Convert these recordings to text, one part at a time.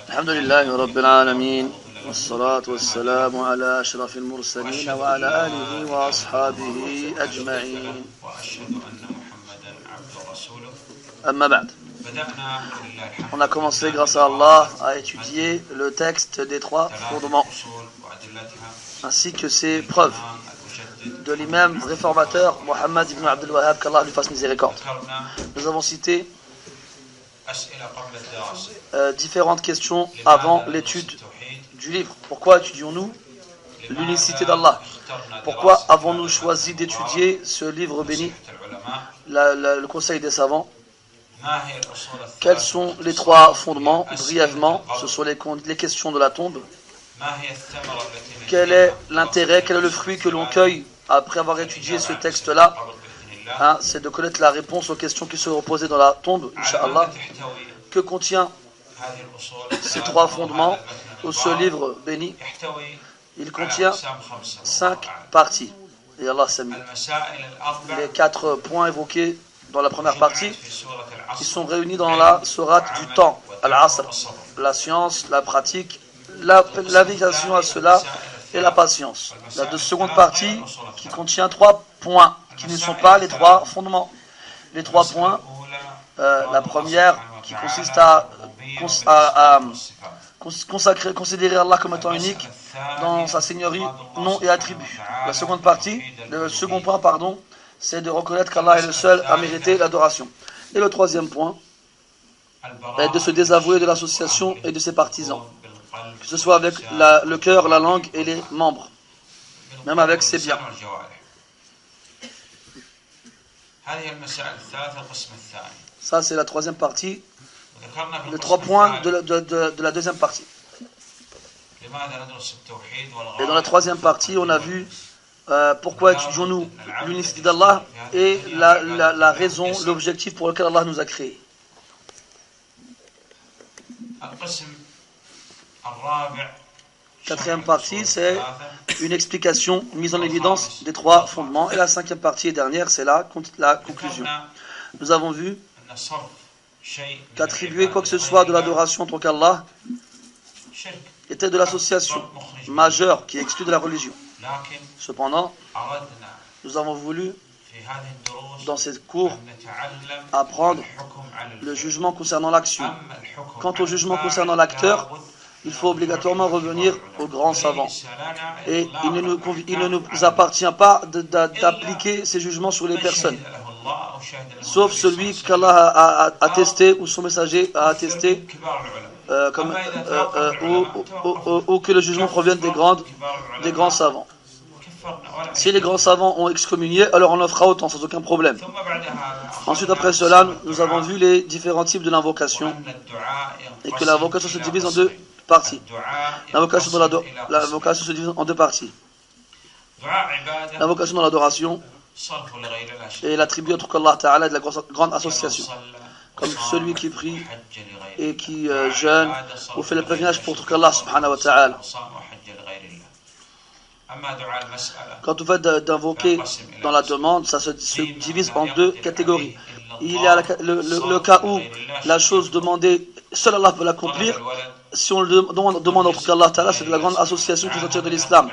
الحمد لله رب العالمين والصلاة والسلام على أشرف المرسلين وعلى آله وأصحابه أجمعين أما بعد. On a commencé grâce à Allah à étudier le texte des trois fondements ainsi que ses preuves de l'imam réformateur Mohammed ibn Abdul Wahhab, qu'Allah lui fasse miséricorde. Nous avons cité différentes questions avant l'étude du livre. Pourquoi étudions-nous l'unicité d'Allah? Pourquoi avons-nous choisi d'étudier ce livre béni, le conseil des savants? Quels sont les trois fondements? Brièvement, ce sont les questions de la tombe. Quel est l'intérêt, quel est le fruit que l'on cueille après avoir étudié ce texte-là? C'est de connaître la réponse aux questions qui seront posées dans la tombe, Inch'Allah. Que contient ces trois fondements ou ce livre béni? Il contient 5 parties. Et Allah s'est mis. Les 4 points évoqués dans la première partie, qui sont réunis dans la sourate du temps, Al-Asr, la science, la pratique, l'application à cela et la patience. La seconde partie qui contient 3 points qui ne sont pas les 3 fondements. Les 3 points, la première qui consiste à considérer Allah comme étant unique dans sa seigneurie, nom et attributs. La seconde partie, le second point, c'est de reconnaître qu'Allah est le seul à mériter l'adoration. Et le troisième point est de se désavouer de l'association et de ses partisans, que ce soit avec le cœur, la langue et les membres, même avec ses biens. Ça, c'est la troisième partie, les 3 points de la deuxième partie. Et dans la troisième partie, on a vu pourquoi étudions-nous l'unicité d'Allah et la raison, l'objectif pour lequel Allah nous a créés. Quatrième partie, c'est une explication, une mise en évidence des 3 fondements. Et la 5e partie et dernière, c'est la conclusion. Nous avons vu qu'attribuer quoi que ce soit de l'adoration en tant qu'Allah était de l'association majeure qui exclut de la religion. Cependant, nous avons voulu, dans ces cours, apprendre le jugement concernant l'action. Quant au jugement concernant l'acteur, il faut obligatoirement revenir aux grands savants. Et il ne nous appartient pas d'appliquer ces jugements sur les personnes, sauf celui qu'Allah a attesté ou son messager a attesté, ou que le jugement provienne des grands savants. Si les grands savants ont excommunié, alors on en fera autant, sans aucun problème. Ensuite, après cela, nous avons vu les différents types de l'invocation, et que l'invocation se divise en 2 parties. L'invocation se divise en 2 parties. L'invocation dans l'adoration et l'attribut autre qu'Allah Ta'ala de la grande association, comme celui qui prie et qui jeûne ou fait le pèlerinage pour autre qu'Allah Subhanahu wa Ta'ala. Quant au fait d'invoquer dans la demande, ça se divise en 2 catégories. Il y a le cas où la chose demandée, seul Allah peut l'accomplir. Si on le demande autre qu'Allah Ta'ala, c'est de la grande association qui sortit de l'islam.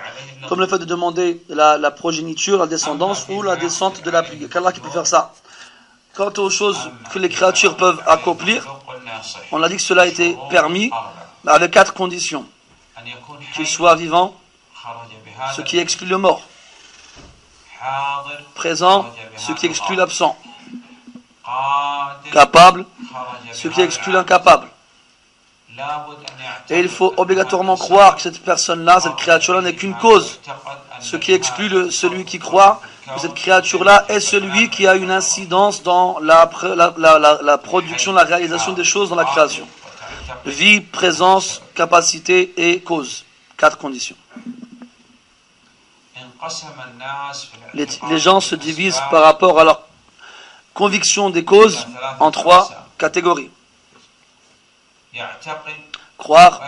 Comme le fait de demander la progéniture, la descendance ou la descente de la prière. Qu'Allah qui peut faire ça. Quant aux choses que les créatures peuvent accomplir, on a dit que cela a été permis, mais avec 4 conditions. Qu'il soit vivant, ce qui exclut le mort. Présent, ce qui exclut l'absent. Capable, ce qui exclut l'incapable. Et il faut obligatoirement croire que cette personne-là, cette créature-là n'est qu'une cause. Ce qui exclut celui qui croit que cette créature-là est celui qui a une incidence dans la production, la réalisation des choses dans la création. Vie, présence, capacité et cause. 4 conditions. Les gens se divisent par rapport à leur conviction des causes en 3 catégories. Croire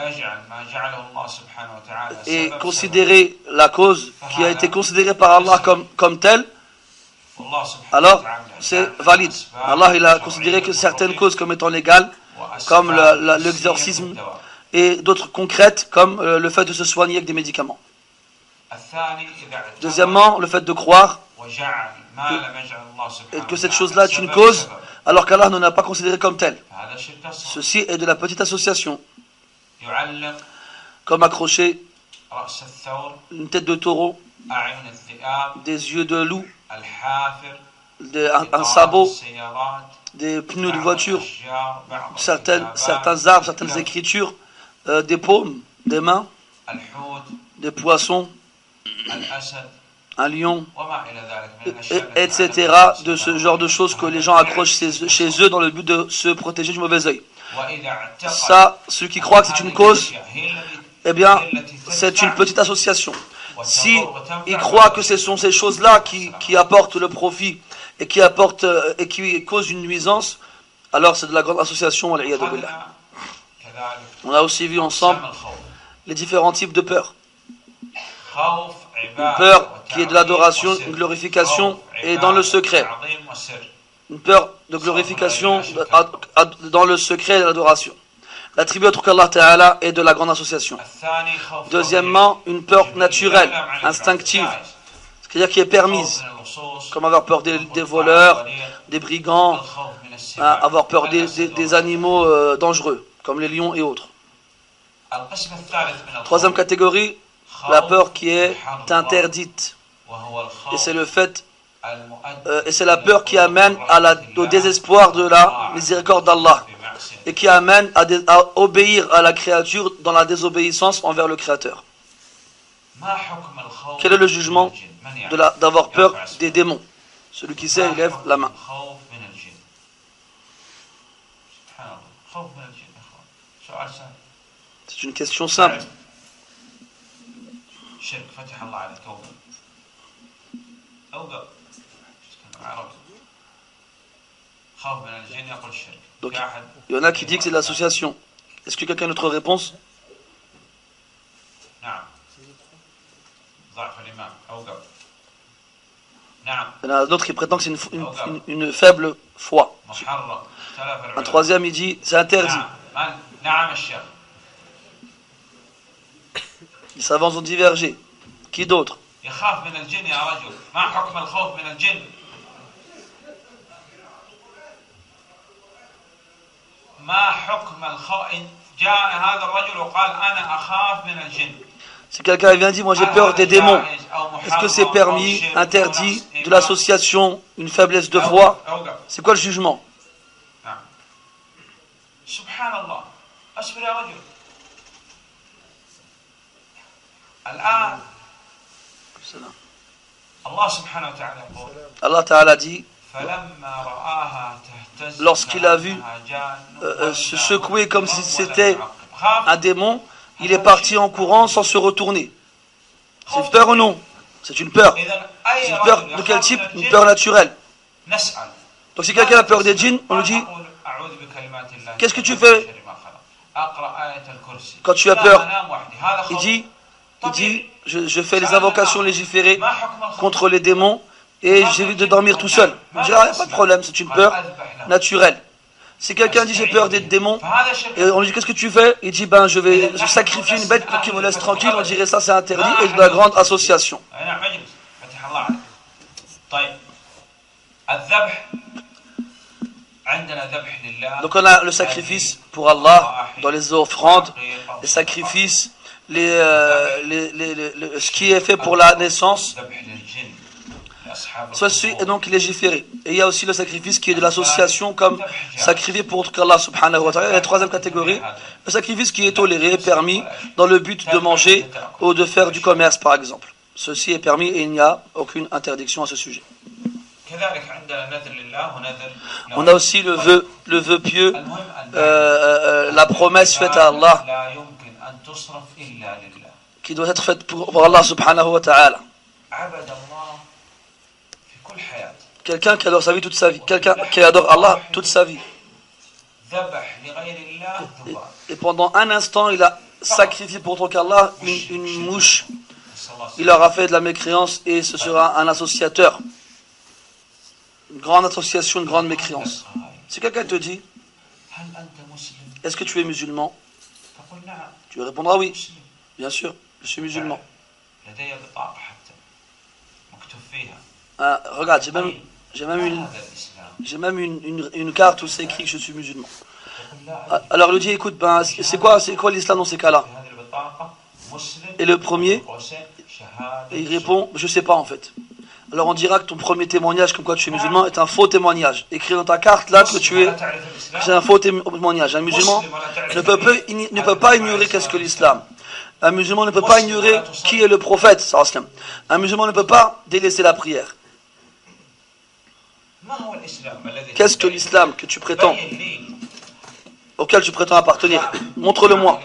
et considérer la cause qui a été considérée par Allah comme telle, alors c'est valide. Allah il a considéré que certaines causes comme étant légales comme l'exorcisme, et d'autres concrètes, comme le fait de se soigner avec des médicaments. Deuxièmement, le fait de croire que cette chose-là est une cause, alors qu'Allah ne l'a pas considérée comme telle. Ceci est de la petite association, comme accrocher une tête de taureau, des yeux de loup, un sabot, des pneus de voiture, certains arbres, certaines écritures, des paumes, des mains, des poissons, un lion, etc. De ce genre de choses que les gens accrochent chez eux dans le but de se protéger du mauvais œil. Ça, ceux qui croient que c'est une cause, eh bien, c'est une petite association. Si ils croient que ce sont ces choses-là qui apportent le profit et qui causent une nuisance, alors c'est de la grande association. On a aussi vu ensemble les différents types de peur. Une peur qui est de l'adoration, une glorification et dans le secret. Une peur de glorification dans le secret de l'adoration. L'attribut autre qu'Allah Ta'ala est de la grande association. Deuxièmement, une peur naturelle, instinctive, c'est-à-dire qui est permise, comme avoir peur des voleurs, des brigands, avoir peur des animaux dangereux, comme les lions et autres. Troisième catégorie, la peur qui est interdite. Et c'est le fait, et c'est la peur qui amène au désespoir de la miséricorde d'Allah. Et qui amène à obéir à la créature dans la désobéissance envers le Créateur. Quel est le jugement d'avoir peur des démons? Celui qui sait, il lève la main. C'est une question simple. Donc, il y en a qui disent que c'est l'association. Est-ce que quelqu'un a une autre réponse? Il y en a d'autres qui prétendent que c'est une faible foi. Un troisième, il dit c'est interdit. Les savants ont divergé. Qui d'autre? Si quelqu'un vient dire moi j'ai peur des démons, est-ce que c'est permis, interdit, de l'association, une faiblesse de foi? C'est quoi le jugement? Allah Ta'ala dit, lorsqu'il a vu se secouer comme si c'était un démon, il est parti en courant sans se retourner. C'est une peur ou non? C'est une peur. C'est une peur de quel type? Une peur naturelle. Donc si quelqu'un a peur des djinns, on lui dit, qu'est-ce que tu fais quand tu as peur? Il dit, je fais les invocations légiférées contre les démons et j'évite de dormir tout seul. Il dit, ah, pas de problème, c'est une peur naturelle. Si quelqu'un dit j'ai peur des démons, et on lui dit qu'est-ce que tu fais? Il dit ben je vais sacrifier une bête pour qu'il me laisse tranquille. On dirait ça c'est interdit et de la grande association. Donc on a le sacrifice pour Allah dans les offrandes, les sacrifices, ce qui est fait pour la naissance. Ceci est donc légiféré. Et il y a aussi le sacrifice qui est de l'association comme sacrifié pour autre qu'Allah subhanahu wa ta'ala. La troisième catégorie, le sacrifice qui est toléré, permis dans le but de manger ou de faire du commerce par exemple. Ceci est permis et il n'y a aucune interdiction à ce sujet. On a aussi le vœu pieux, la promesse faite à Allah qui doit être faite pour Allah subhanahu wa ta'ala. Quelqu'un qui adore sa vie toute sa vie, quelqu'un qui adore Allah toute sa vie. Et pendant un instant, il a sacrifié pour autre qu'Allah une mouche. Il aura fait de la mécréance et ce sera un associateur. Une grande association, une grande mécréance. Si quelqu'un te dit, est-ce que tu es musulman? Tu répondras oui, bien sûr, je suis musulman. Regarde, j'ai même une carte où c'est écrit que je suis musulman. Alors il lui dit, écoute, ben, c'est quoi l'islam dans ces cas-là? Et le premier, il répond, je sais pas en fait. Alors on dira que ton premier témoignage comme quoi tu es musulman est un faux témoignage. Écris dans ta carte là que c'est un faux témoignage. Un musulman ne peut pas ignorer qu'est-ce que l'islam. Un musulman ne peut pas ignorer qui est le prophète. Un musulman ne peut pas délaisser la prière. Qu'est-ce que l'islam que tu prétends, auquel tu prétends appartenir? Montre-le-moi.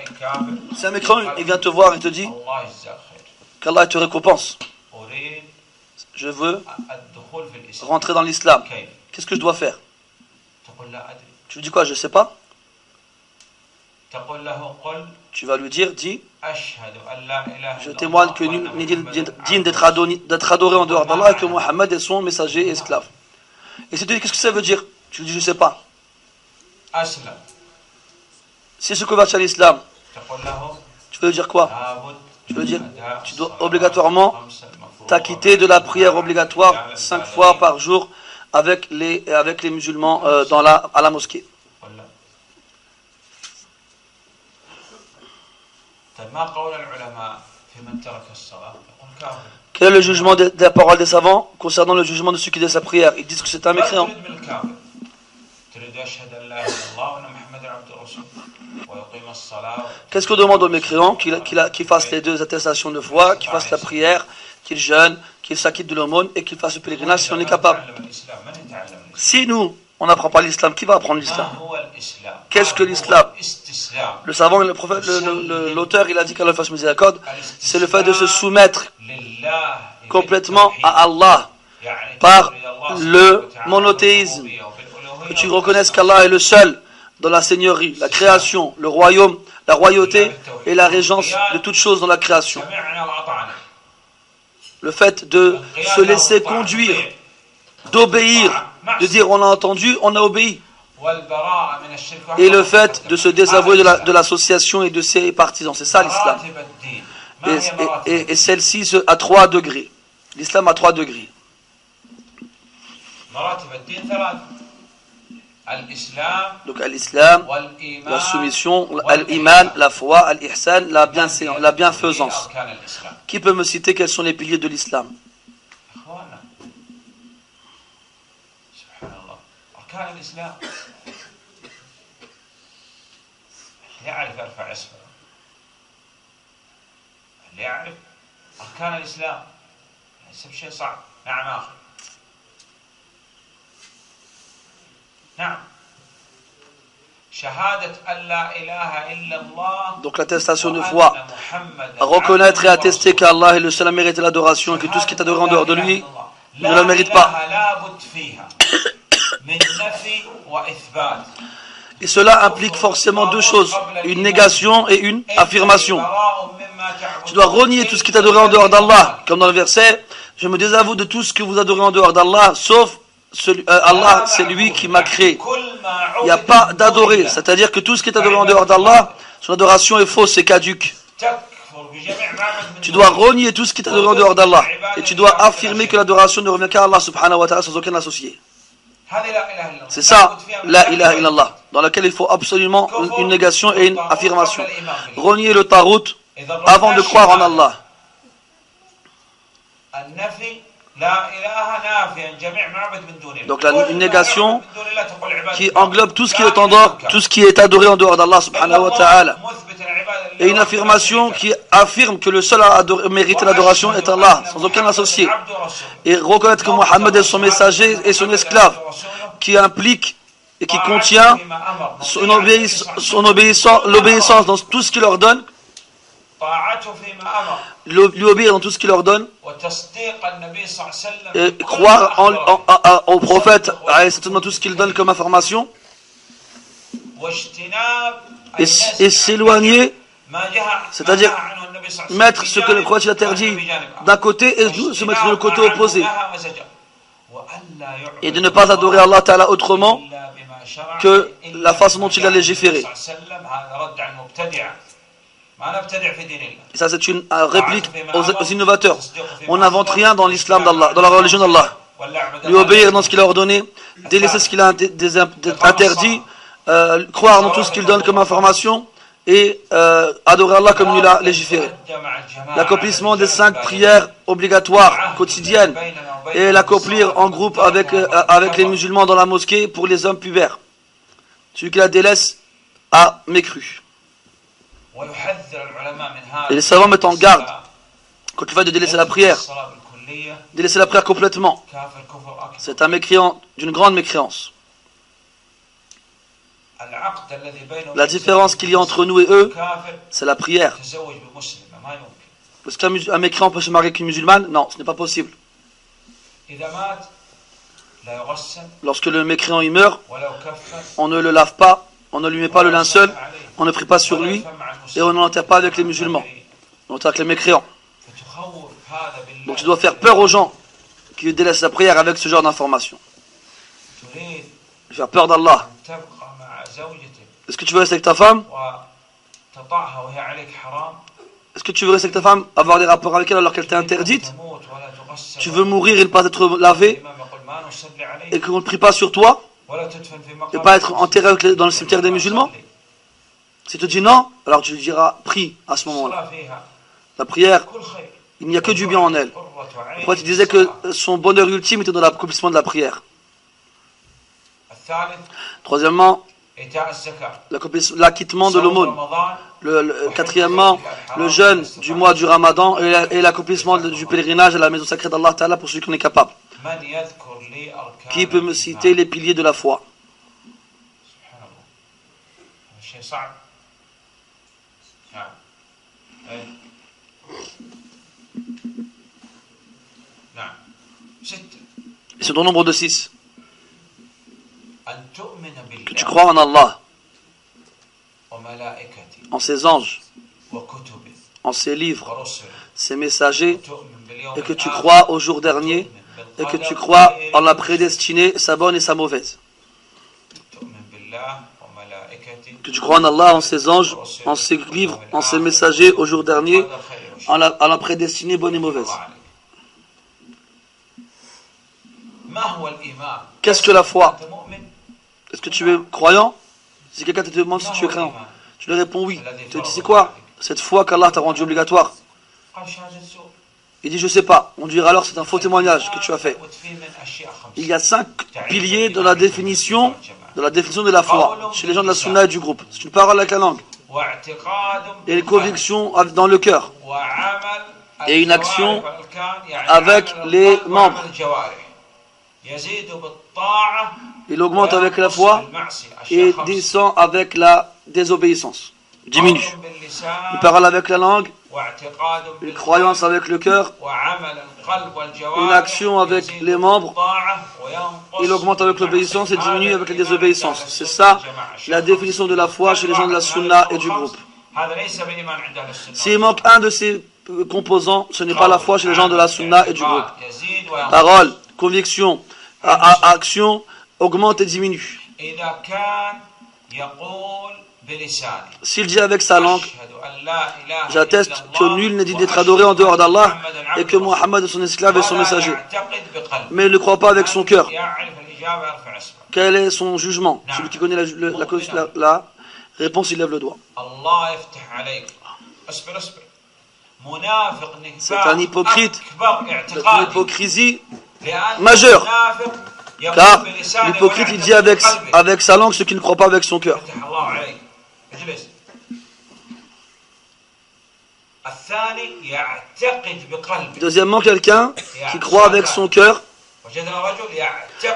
C'est un mécréant, il vient te voir et te dit qu'Allah te récompense. Je veux rentrer dans l'islam. Qu'est-ce que je dois faire? Tu lui dis quoi? Je ne sais pas. Tu vas lui dire, dis, je témoigne que nul n'est digne d'être adoré en dehors d'Allah et que Mohammed est son messager et esclave. Et si tu dis, qu'est-ce que ça veut dire? Tu lui dis, je ne sais pas. Si ce que va à l'islam, tu veux dire quoi? Tu veux dire, tu dois obligatoirement t'acquitter de la prière obligatoire 5 fois par jour avec les musulmans à la mosquée. Quel est le jugement des paroles des savants concernant le jugement de ceux qui délaissent sa prière? Ils disent que c'est un mécréant. Qu'est-ce qu'on demande aux mécréants? Qu'il fasse les 2 attestations de foi, qu'il fasse la prière, qu'il jeûne, qu'il s'acquitte de l'aumône et qu'il fasse le pèlerinage si on est capable. Si nous, on n'apprend pas l'islam, qui va apprendre l'islam? Qu'est-ce que l'islam? Le savant, le prophète, l'auteur, il a dit qu'Allah fasse miséricorde, c'est le fait de se soumettre complètement à Allah par le monothéisme. Que tu reconnaisses qu'Allah est le seul dans la seigneurie, la création, le royaume, la royauté et la régence de toutes choses dans la création. Le fait de se laisser conduire, d'obéir, de dire on a entendu, on a obéi. Et le fait de se désavouer de l'association et de ses partisans. C'est ça l'islam. Et celle-ci à 3 degrés. L'islam a 3 degrés. Donc l'islam, la soumission, l'iman, la foi, al-ihsan, la bienfaisance. Qui peut me citer quels sont les piliers de l'islam? Donc l'attestation de foi, reconnaître et attester qu'Allah est le seul à mériter l'adoration et que tout ce qui est adoré en dehors de lui ne le mérite pas. Et cela implique forcément 2 choses, une négation et une affirmation. Tu dois renier tout ce qui est adoré en dehors d'Allah, comme dans le verset, je me désavoue de tout ce que vous adorez en dehors d'Allah, sauf Allah, c'est lui qui m'a créé. Il n'y a pas d'adorer, c'est-à-dire que tout ce qui est adoré en dehors d'Allah, son adoration est fausse, c'est caduque. Tu dois renier tout ce qui est adoré en dehors d'Allah, et tu dois affirmer que l'adoration ne revient qu'à Allah subhanahu wa ta'ala sans aucun associé. C'est ça, la ilaha illallah, dans laquelle il faut absolument une négation et une affirmation. Renier le tarout avant de croire en Allah. Donc une négation qui englobe tout ce qui est en dehors, tout ce qui est adoré en dehors d'Allah subhanahu wa ta'ala. Et une affirmation qui affirme que le seul à mériter l'adoration est Allah, sans aucun associé. Et reconnaître que Mohammed est son messager et son esclave, qui implique et qui contient l'obéissance dans tout ce qu'il leur donne, lui obéir dans tout ce qu'il leur donne, et croire au prophète dans tout ce qu'il donne comme information, et s'éloigner, c'est-à-dire mettre ce que le prophète interdit d'un côté et se mettre de le côté opposé, et de ne pas adorer Allah Ta'ala autrement que la façon dont il a légiféré. Et ça, c'est une réplique aux innovateurs. On n'invente rien dans l'islam d'Allah, dans la religion d'Allah. Lui obéir dans ce qu'il a ordonné, délaisser ce qu'il a interdit, croire dans tout ce qu'il donne comme information et adorer Allah comme il a légiféré. L'accomplissement des 5 prières obligatoires quotidiennes et l'accomplir en groupe avec les musulmans dans la mosquée pour les hommes pubères. Celui qui la délaisse a mécru. Et les savants mettent en garde contre le fait de délaisser la prière. Délaisser la prière complètement, c'est un mécréant d'une grande mécréance. La différence qu'il y a entre nous et eux, c'est la prière. Est-ce qu'un mécréant peut se marier avec une musulmane? Non, ce n'est pas possible. Lorsque le mécréant y meurt, on ne le lave pas, on ne lui met pas le linceul, on ne prie pas sur lui et on ne l'enterre pas avec les musulmans. On l'enterre avec les mécréants. Donc tu dois faire peur aux gens qui délaissent la prière avec ce genre d'informations. Faire peur d'Allah. Est-ce que tu veux rester avec ta femme? Est-ce que tu veux rester avec ta femme, avoir des rapports avec elle alors qu'elle t'est interdite? Tu veux mourir et ne pas être lavé et qu'on ne prie pas sur toi et pas être enterré dans le cimetière des musulmans? Si tu te dis non, alors tu lui diras prie à ce moment-là. La prière, il n'y a que du bien en elle. Pourquoi tu disais que son bonheur ultime était dans l'accomplissement de la prière. Troisièmement, l'acquittement de l'aumône. Quatrièmement, le jeûne du mois du Ramadan et l'accomplissement du pèlerinage à la maison sacrée d'Allah Ta'ala pour celui qui en est capable. Qui peut me citer les piliers de la foi? Et c'est au nombre de 6. Que tu crois en Allah, en ses anges, en ses livres, ses messagers, et que tu crois au jour dernier, et que tu crois en la prédestinée, sa bonne et sa mauvaise. Que tu crois en Allah, en ses anges, en ses livres, en ses messagers, au jour dernier, en la prédestinée bonne et mauvaise. Qu'est-ce que la foi? Est-ce que tu es croyant? Si quelqu'un te demande si tu es croyant, tu lui réponds oui. Tu te dis c'est quoi cette foi qu'Allah t'a rendue obligatoire? Il dit je sais pas. On dirait alors c'est un faux témoignage que tu as fait. Il y a 5 piliers dans la définition de la foi chez les gens de la sunna et du groupe. C'est une parole avec la langue et une conviction dans le cœur et une action avec les membres. Il augmente avec la foi et descend avec la désobéissance. Diminue. Il parle avec la langue, une croyance avec le cœur, une action avec les membres. Il augmente avec l'obéissance et diminue avec la désobéissance. C'est ça la définition de la foi chez les gens de la sunna et du groupe. S'il manque un de ces composants, ce n'est pas la foi chez les gens de la sunna et du groupe. Parole, conviction, action, augmente et diminue. S'il dit avec sa langue, j'atteste que nul n'est dit d'être adoré en dehors d'Allah et que Muhammad est son esclave et son messager. Mais il ne croit pas avec son cœur. Quel est son jugement? Celui qui connaît la réponse, il lève le doigt. C'est un hypocrite, une hypocrisie majeure. Car l'hypocrite, il dit avec sa langue ce qu'il ne croit pas avec son cœur. Deuxièmement, quelqu'un qui croit avec son cœur.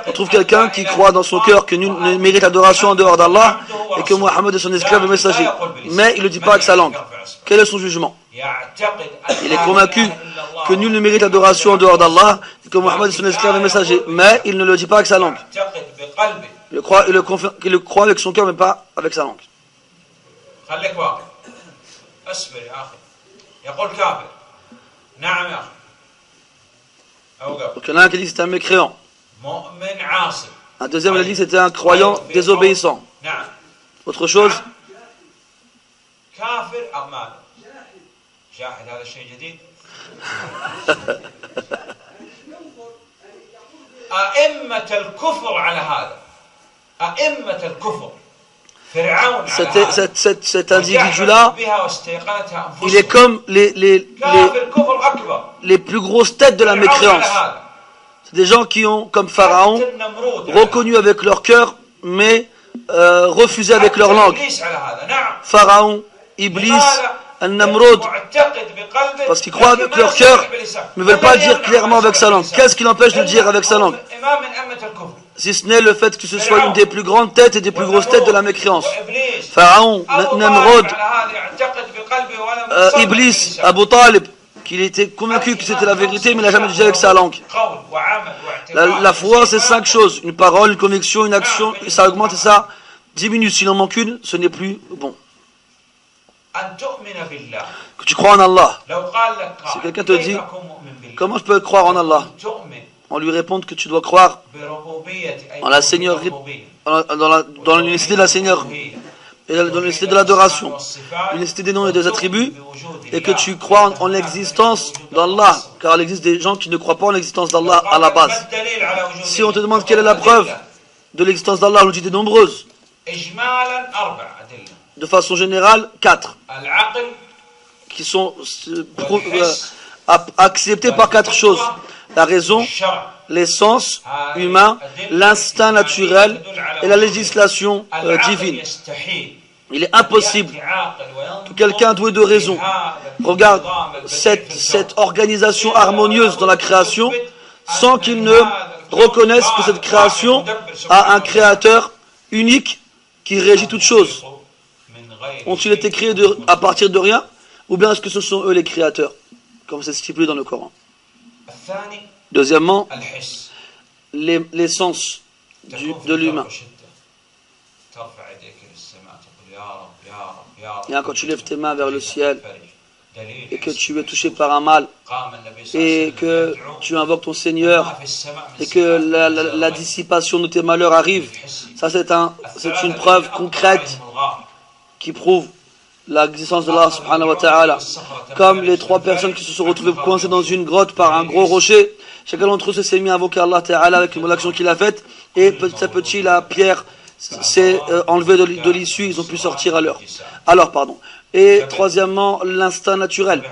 On trouve quelqu'un qui croit dans son cœur que nul ne mérite l'adoration en dehors d'Allah et que Muhammad est son esclave et messager. Mais il ne le dit pas avec sa langue. Quel est son jugement? Il est convaincu que nul ne mérite l'adoration en dehors d'Allah et que Muhammad est son esclave et messager. Mais il ne le dit pas avec sa langue. Il le croit avec son cœur mais pas avec sa langue. Donc il y en a un qui dit que c'est un mécréant. Un deuxième, il a dit que c'était un croyant désobéissant. Autre chose? Cet individu-là, il est comme les plus grosses têtes de la mécréance. C'est des gens qui ont, comme Pharaon, reconnu avec leur cœur, mais refusé avec leur langue. Pharaon, Iblis, Al-Namrud, parce qu'ils croient avec leur cœur, mais ne veulent pas le dire clairement avec sa langue. Qu'est-ce qui l'empêche de le dire avec sa langue? Si ce n'est le fait que ce soit une des plus grandes têtes et des plus grosses têtes de la mécréance. Pharaon, Namrud, Iblis, Abu Talib, qu'il était convaincu que c'était la vérité, mais il n'a jamais dit avec sa langue. La foi, c'est 5 choses. Une parole, une conviction, une action, et ça augmente et ça diminue. S'il en manque une, ce n'est plus bon. Que tu crois en Allah. Si quelqu'un te dit, comment je peux croire en Allah? On lui répond que tu dois croire en la seigneurie, dans l'unicité de la seigneurie, et dans l'unicité de l'adoration, l'unicité des noms et des attributs, et que tu crois en l'existence d'Allah, car il existe des gens qui ne croient pas en l'existence d'Allah à la base. Si on te demande quelle est la preuve de l'existence d'Allah, on dit des nombreuses. De façon générale, 4, qui sont acceptées par 4 choses. La raison, les sens humains, l'instinct naturel et la législation divine. Il est impossible que quelqu'un doué de raison regarde cette organisation harmonieuse dans la création sans qu'il ne reconnaisse que cette création a un créateur unique qui régit toutes choses. Ont-ils été créés à partir de rien, ou bien est-ce que ce sont eux les créateurs, comme c'est stipulé dans le Coran? Deuxièmement, les sens de l'humain. Quand tu lèves tes mains vers le ciel et que tu es touché par un mal et que tu invoques ton Seigneur et que la dissipation de tes malheurs arrive, ça c'est une preuve concrète qui prouve l'existence de Allah subhanahu wa ta'ala. Comme les 3 personnes qui se sont retrouvées coincées dans une grotte par un gros rocher, chacun d'entre eux s'est mis à invoquer Allah ta'ala avec l'action qu'il a faite, et petit à petit la pierre s'est enlevée de l'issue, ils ont pu sortir alors. Et troisièmement, l'instinct naturel.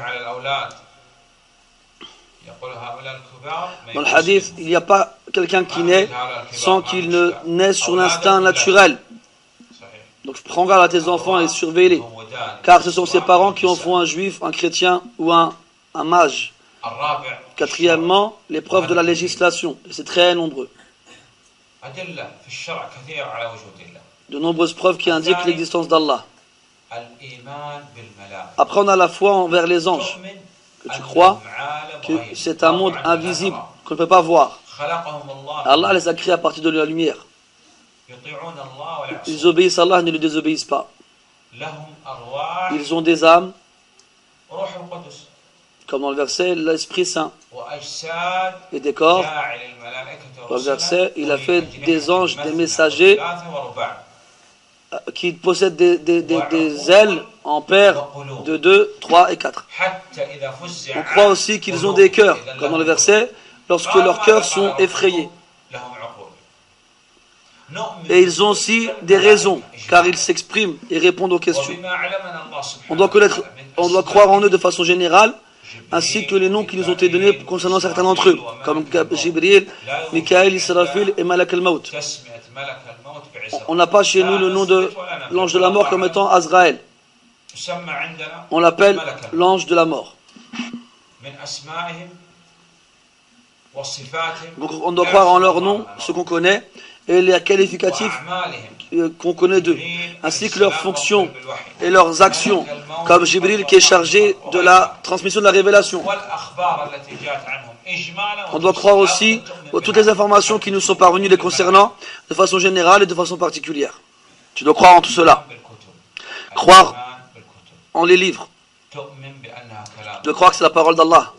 Dans le hadith, il n'y a pas quelqu'un qui naît sans qu'il ne naisse sur l'instinct naturel. Donc prends garde à tes enfants et surveille-les, car ce sont ses parents qui en font un juif, un chrétien ou un mage. Quatrièmement, les preuves de la législation, et c'est très nombreux. De nombreuses preuves qui indiquent l'existence d'Allah. Après on a la foi envers les anges, que tu crois que c'est un monde invisible, qu'on ne peut pas voir. Allah les a créés à partir de la lumière. Ils obéissent à Allah et ne le désobéissent pas. Ils ont des âmes, comme dans le verset, l'Esprit Saint, et des corps. Dans le verset, il a fait des anges, des messagers, qui possèdent des ailes en paires de 2, 3 et 4. On croit aussi qu'ils ont des cœurs, comme dans le verset, lorsque leurs cœurs sont effrayés. Et ils ont aussi des raisons, car ils s'expriment et répondent aux questions. On doit croire en eux de façon générale, ainsi que les noms qui nous ont été donnés concernant certains d'entre eux, comme Jibril, Mikaël, Israfil et Malak al-Maut. On n'a pas chez nous le nom de l'ange de la mort comme étant Azraël. On l'appelle l'ange de la mort. Donc on doit croire en leur nom, ce qu'on connaît, et les qualificatifs qu'on connaît d'eux, ainsi que leurs fonctions et leurs actions, comme Jibril qui est chargé de la transmission de la révélation. On doit croire aussi toutes les informations qui nous sont parvenues les concernant, de façon générale et de façon particulière. Tu dois croire en tout cela. Croire en les livres. Tu dois croire que c'est la parole d'Allah.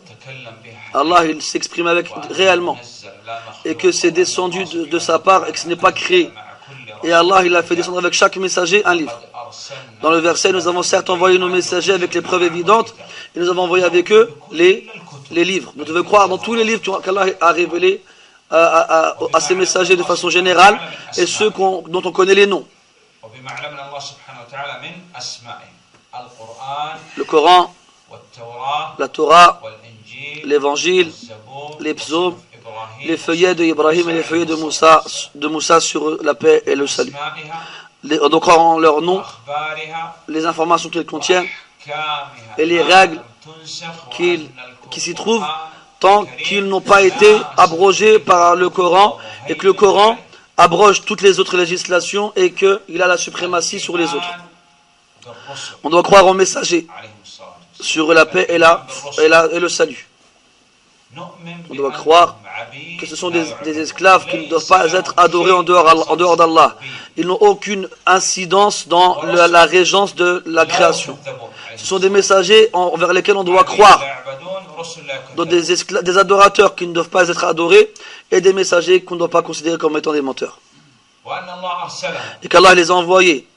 Allah il s'exprime avec réellement et que c'est descendu de sa part et que ce n'est pas créé. Et Allah il a fait descendre avec chaque messager un livre. Dans le verset, nous avons certes envoyé nos messagers avec les preuves évidentes et nous avons envoyé avec eux les livres. Vous devez croire dans tous les livres qu'Allah a révélés à ses messagers de façon générale et ceux dont on connaît les noms. Le Coran, la Torah, l'évangile, les psaumes, les feuillets de Ibrahim et les feuillets de Moussa sur la paix et le salut. On doit croire en leur nom, les informations qu'ils contiennent et les règles qui s'y trouvent tant qu'ils n'ont pas été abrogés par le Coran et que le Coran abroge toutes les autres législations et qu'il a la suprématie sur les autres. On doit croire aux messagers sur la paix et le salut. On doit croire que ce sont des esclaves qui ne doivent pas être adorés en dehors d'Allah. Ils n'ont aucune incidence dans la régence de la création. Ce sont des messagers envers lesquels on doit croire. Donc des adorateurs qui ne doivent pas être adorés et des messagers qu'on ne doit pas considérer comme étant des menteurs. Et qu'Allah les a envoyés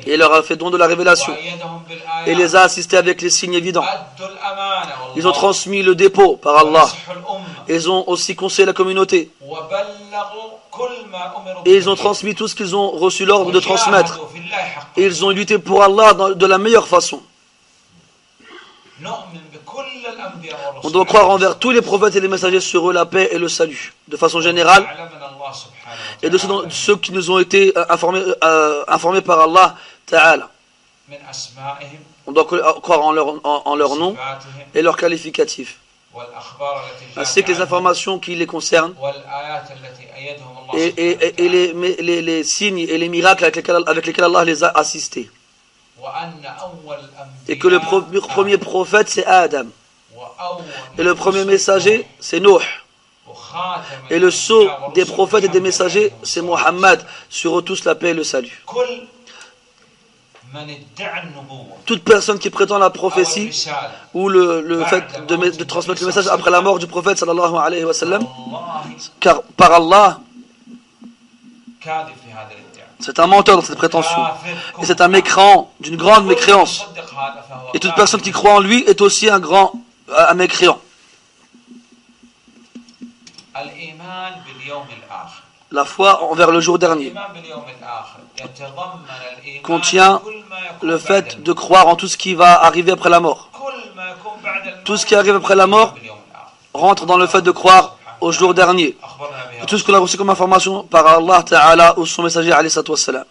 et leur a fait don de la révélation et les a assistés avec les signes évidents. Ils ont transmis le dépôt par Allah. Ils ont aussi conseillé la communauté et ils ont transmis tout ce qu'ils ont reçu l'ordre de transmettre et ils ont lutté pour Allah de la meilleure façon. On doit croire envers tous les prophètes et les messagers sur eux la paix et le salut de façon générale et de ceux qui nous ont été informés par Allah Ta'ala. On doit croire en leur nom et leurs qualificatifs, ainsi que les informations qui les concernent et les signes et les miracles avec lesquels Allah les a assistés. Et que le premier prophète c'est Adam et le premier messager c'est Nuh et le sceau des prophètes et des messagers c'est Muhammad, sur eux tous la paix et le salut. Toute personne qui prétend la prophétie ou le fait de transmettre le message après la mort du prophète sallallahu alayhi wa sallam, car par Allah c'est un menteur dans cette prétention et c'est un mécréant d'une grande mécréance, et toute personne qui croit en lui est aussi un mécréant. La foi envers le jour dernier contient le fait de croire en tout ce qui va arriver après la mort. Tout ce qui arrive après la mort rentre dans le fait de croire au jour dernier. Et tout ce qu'on a reçu comme information par Allah Ta'ala ou son messager alayhi salatu wassalam.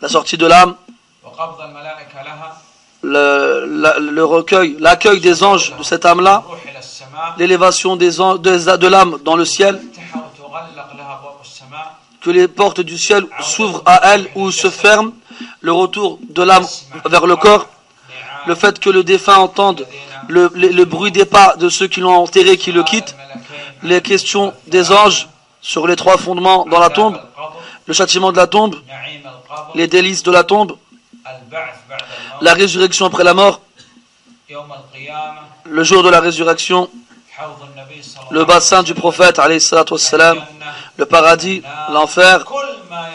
La sortie de l'âme, le recueil, l'accueil des anges de cette âme-là, l'élévation de l'âme dans le ciel, que les portes du ciel s'ouvrent à elle ou se ferment, le retour de l'âme vers le corps, le fait que le défunt entende le bruit des pas de ceux qui l'ont enterré, qui le quittent, les questions des anges sur les trois fondements dans la tombe, le châtiment de la tombe, les délices de la tombe, la résurrection après la mort, le jour de la résurrection, le bassin du prophète alayhi salatu wassalam, le paradis, l'enfer,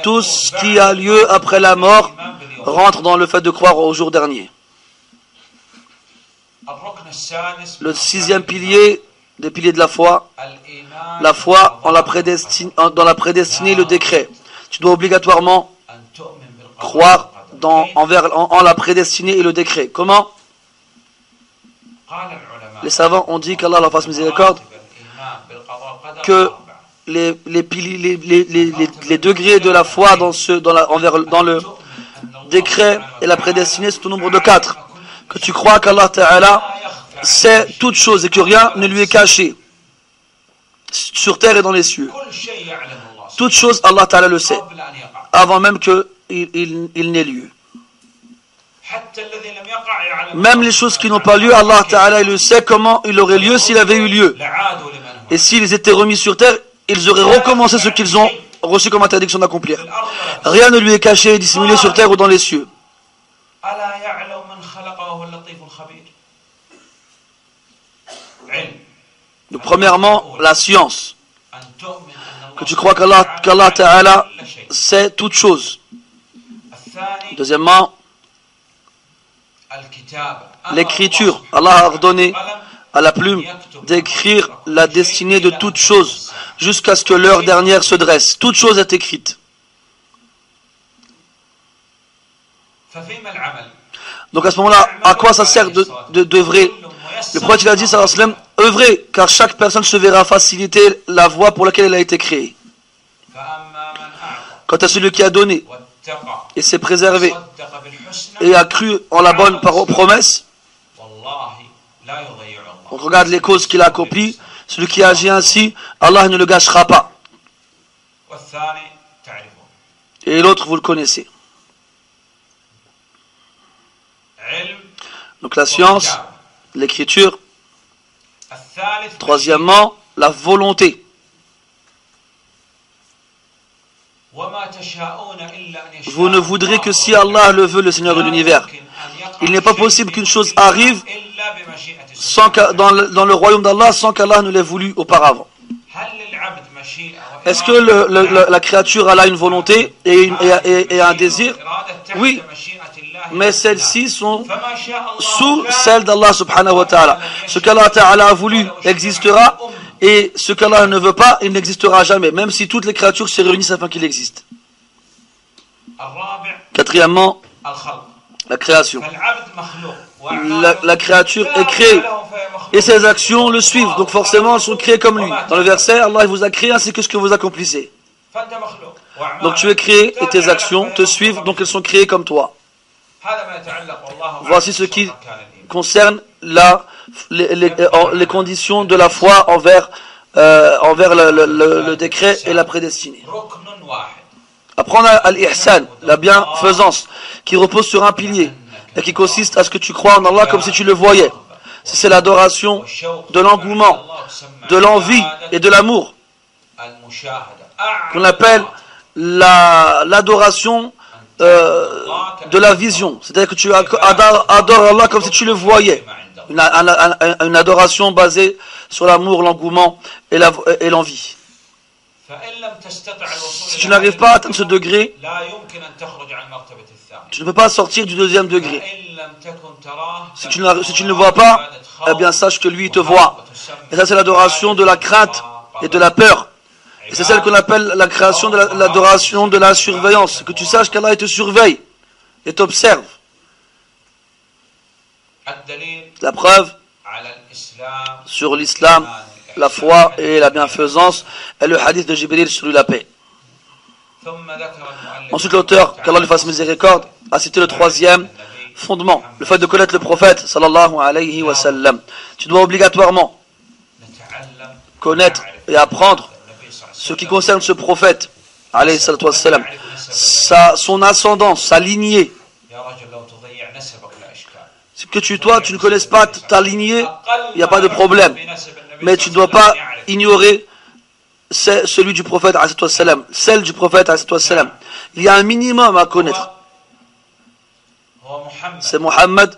tout ce qui a lieu après la mort rentre dans le fait de croire au jour dernier. Le sixième pilier des piliers de la foi dans la prédestinée et le décret. Tu dois obligatoirement croire en la prédestinée et le décret. Comment? Les savants ont dit qu'Allah leur fasse miséricorde, que les degrés de la foi dans le décret et la prédestinée sont au nombre de 4. Que tu crois qu'Allah Ta'ala sait toutes choses et que rien ne lui est caché sur terre et dans les cieux. Toutes choses, Allah Ta'ala le sait avant même qu'il n'ait lieu. Même les choses qui n'ont pas lieu, Allah Ta'ala le sait comment il aurait lieu s'il avait eu lieu. Et s'ils étaient remis sur terre, ils auraient recommencé ce qu'ils ont reçu comme interdiction d'accomplir. Rien ne lui est caché et dissimulé sur terre ou dans les cieux. Donc, premièrement, la science. Que tu crois qu'Allah Ta'ala sait toutes choses. Deuxièmement, l'écriture. Allah a ordonné à la plume d'écrire la destinée de toutes choses jusqu'à ce que l'heure dernière se dresse. Toute chose est écrite. Donc à ce moment-là, à quoi ça sert d'œuvrer? Le prophète a dit, sallallahu alayhi wa sallam, œuvrer, car chaque personne se verra faciliter la voie pour laquelle elle a été créée. Quant à celui qui a donné et s'est préservé et a cru en la bonne promesse, on regarde les causes qu'il a accomplies. Celui qui agit ainsi, Allah ne le gâchera pas. Et l'autre, vous le connaissez. Donc la science, l'écriture. Troisièmement, la volonté. Vous ne voudrez que si Allah le veut, le Seigneur de l'univers. Il n'est pas possible qu'une chose arrive dans le royaume d'Allah sans qu'Allah ne l'ait voulu auparavant. Est-ce que la créature a une volonté et un désir? Oui, mais celles-ci sont sous celle d'Allah subhanahu wa ta'ala. Ce qu'Allah ta'ala a voulu existera, et ce qu'Allah ne veut pas, il n'existera jamais, même si toutes les créatures se réunissent afin qu'il existe. Quatrièmement, la création. La créature est créée et ses actions le suivent, donc forcément elles sont créées comme lui. Dans le verset, Allah vous a créé ainsi que ce que vous accomplissez. Donc tu es créé et tes actions te suivent, donc elles sont créées comme toi. Voici ce qui concerne les conditions de la foi envers le décret et la prédestinée. Apprendre à l'ihsan, la bienfaisance, qui repose sur un pilier et qui consiste à ce que tu crois en Allah comme si tu le voyais. C'est l'adoration de l'engouement, de l'envie et de l'amour qu'on appelle l'adoration de la vision. C'est-à-dire que tu adores Allah comme si tu le voyais. Une adoration basée sur l'amour, l'engouement et l'envie. Si tu n'arrives pas à atteindre ce degré, tu ne peux pas sortir du deuxième degré. Si tu ne le vois pas, eh bien sache que lui il te voit. Et ça c'est l'adoration de la crainte et de la peur. Et c'est celle qu'on appelle la création de l'adoration de la surveillance. Que tu saches qu'Allah te surveille et t'observe. La preuve sur l'islam, la foi et la bienfaisance est le hadith de Jibril sur la paix. Ensuite l'auteur, qu'Allah lui fasse miséricorde, a cité le troisième fondement, le fait de connaître le prophète sallallahu alayhi wa sallam. Tu dois obligatoirement connaître et apprendre ce qui concerne ce prophète alayhi salatu wa sallam, son ascendance, sa lignée. Que toi tu ne connaisses pas ta lignée, il n'y a pas de problème. Mais tu ne dois pas ignorer celui du prophète, celle du prophète. Il y a un minimum à connaître. C'est Mohammed,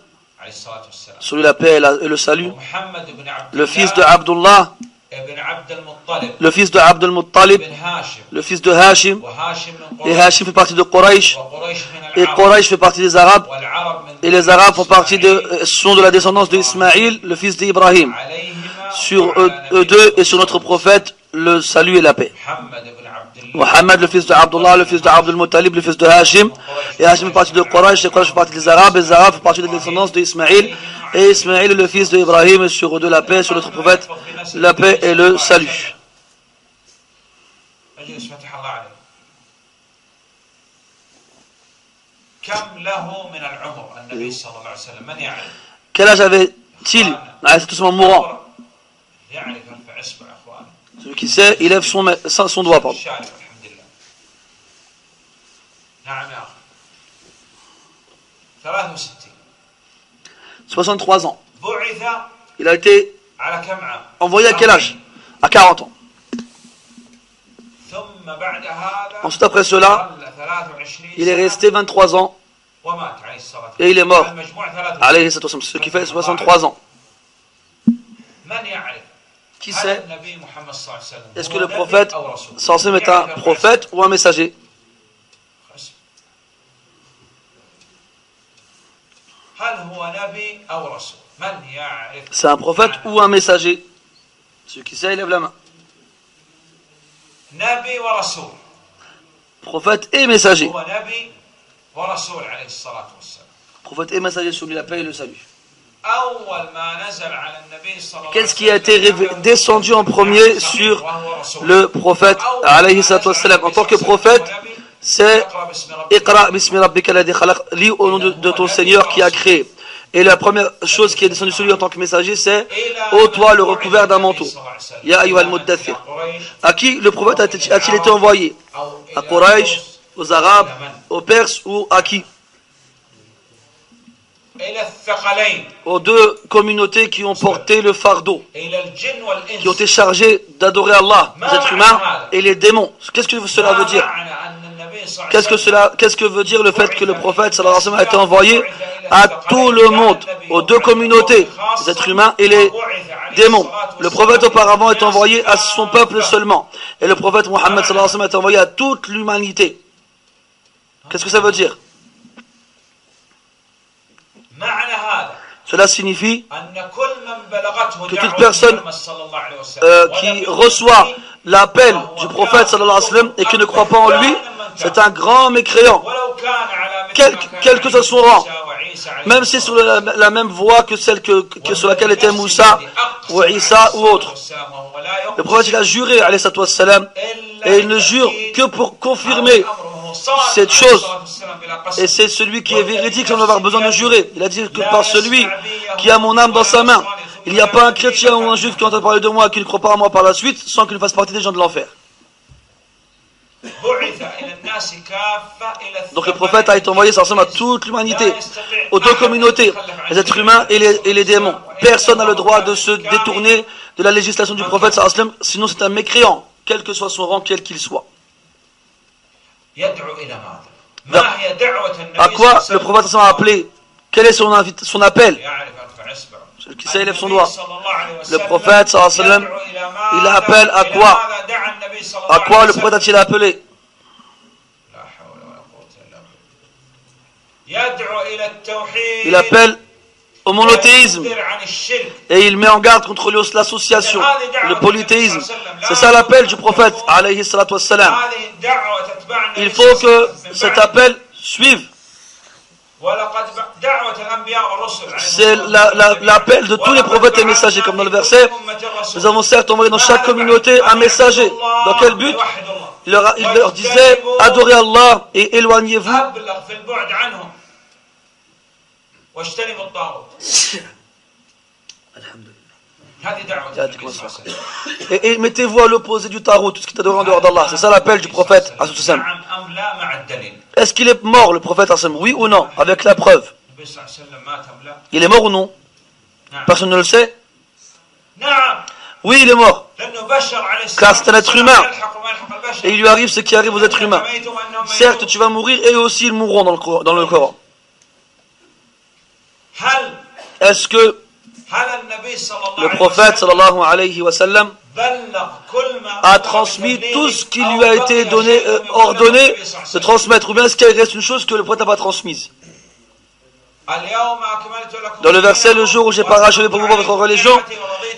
sur lui la paix et le salut, le fils de Abdullah, le fils de Abd al-Muttalib, le fils de Hashim, et Hashim fait partie de Quraysh, et Quraysh fait partie des Arabes, et les Arabes sont de la descendance d'Ismaïl, le fils d'Ibrahim. Sur eux deux et sur notre prophète, le salut et la paix. Mohammed, le fils de Abdullah, le fils de Abd al-Muttalib, le fils de Hashim, et Hashim fait partie de Quraysh, et Quraysh fait partie des Arabes, et les Arabes font partie de la descendance d'Ismaïl, et Ismaïl est le fils d'Ibrahim, et sur eux deux la paix, sur notre prophète, la paix et le salut. Quel âge avait-il tout ce mourant? Celui qui sait, il lève son doigt. Pardon. 63 ans. Il a été envoyé à quel âge? À 40 ans. Ensuite, après cela, il est resté 23 ans et il est mort. Ce qui fait 63 ans. Qui c'est? Est-ce que le prophète censé être un prophète ou un messager? C'est un prophète ou un messager? Celui qui sait, il lève la main. Prophète et messager. Prophète et messager, celui la paix et le salut. Qu'est-ce qui a été descendu en premier sur le prophète alayhi salatu wassalam? En tant que prophète, c'est Iqra bismi rabbika alladhi khalaq, lis au nom de ton Seigneur qui a créé. Et la première chose qui est descendue sur lui en tant que messager, c'est ô toi le recouvert d'un manteau. Ya ayyuhal muddathir. À qui le prophète a-t-il été envoyé? À Quraysh, aux Arabes, aux Perses ou à qui? Aux deux communautés qui ont porté le fardeau, qui ont été chargés d'adorer Allah, les êtres humains et les démons. Qu'est-ce que cela veut dire? Qu'est-ce que veut dire le fait que le prophète sallallahu alayhi wa sallam a été envoyé à tout le monde, aux deux communautés, les êtres humains et les démons? Le prophète auparavant est envoyé à son peuple seulement, et le prophète Mohammed sallallahu alayhi wa sallam est envoyé à toute l'humanité. Qu'est-ce que ça veut dire? Cela signifie que toute personne qui reçoit l'appel du prophète sallallahu alayhi wa sallam et qui ne croit pas en lui, c'est un grand mécréant, quel que soit son rang, même si c'est sur la même voie que celle sur laquelle était Moussa ou Isa ou autre. Le prophète il a juré alayhi salatu wassalam, et il ne jure que pour confirmer cette chose, et c'est celui qui est véridique sans avoir besoin de jurer. Il a dit que par celui qui a mon âme dans sa main, il n'y a pas un chrétien ou un juif qui entend parler de moi et qui ne croit pas en moi par la suite sans qu'il fasse partie des gens de l'enfer. Donc le prophète a été envoyé à toute l'humanité, aux deux communautés, les êtres humains et les démons. Personne n'a le droit de se détourner de la législation du prophète sallallahu alayhi wa sallam, sinon c'est un mécréant, quel que soit son rang, quel qu'il soit. À quoi le prophète a appelé? Quel est son appel? Celui qui sait, lève son doigt. Le prophète sallallahu alayhi wa sallam, il appelle à quoi? À quoi le prophète a-t-il appelé? Il appelle au monothéisme et il met en garde contre l'association, le polythéisme. C'est ça l'appel du prophète alayhi salatu wassalam. Il faut que cet appel suive. C'est l'appel de tous les prophètes et messagers, comme dans le verset. Nous avons certes envoyé dans chaque communauté un messager. Dans quel but? Il leur disait adorez Allah et éloignez-vous et mettez-vous à l'opposé du tarot, tout ce qui est adoré en dehors d'Allah. C'est ça l'appel du prophète. Est-ce qu'il est mort, le prophète? Oui ou non? Avec la preuve. Il est mort ou non? Personne ne le sait. Oui, il est mort. Car c'est un être humain. Et il lui arrive ce qui arrive aux êtres humains. Certes, tu vas mourir et eux aussi ils mourront dans le Coran. Est-ce que le prophète sallallahu alayhi wa sallam a transmis tout ce qui lui a été ordonné de transmettre, ou bien est-ce qu'il reste une chose que le prophète n'a pas transmise? Dans le verset, le jour où j'ai parachevé pour vous votre religion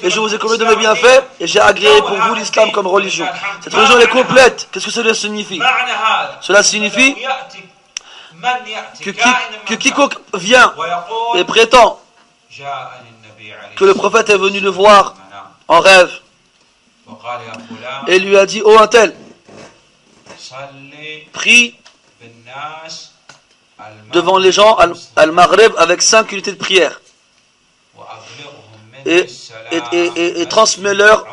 et je vous ai comblé de mes bienfaits et j'ai agréé pour vous l'islam comme religion. Cette religion elle est complète. Qu'est-ce que cela signifie? Cela signifie que quiconque vient et prétend que le prophète est venu le voir en rêve et lui a dit oh un tel, prie devant les gens al-Maghrib avec 5 unités de prière et transmets-leur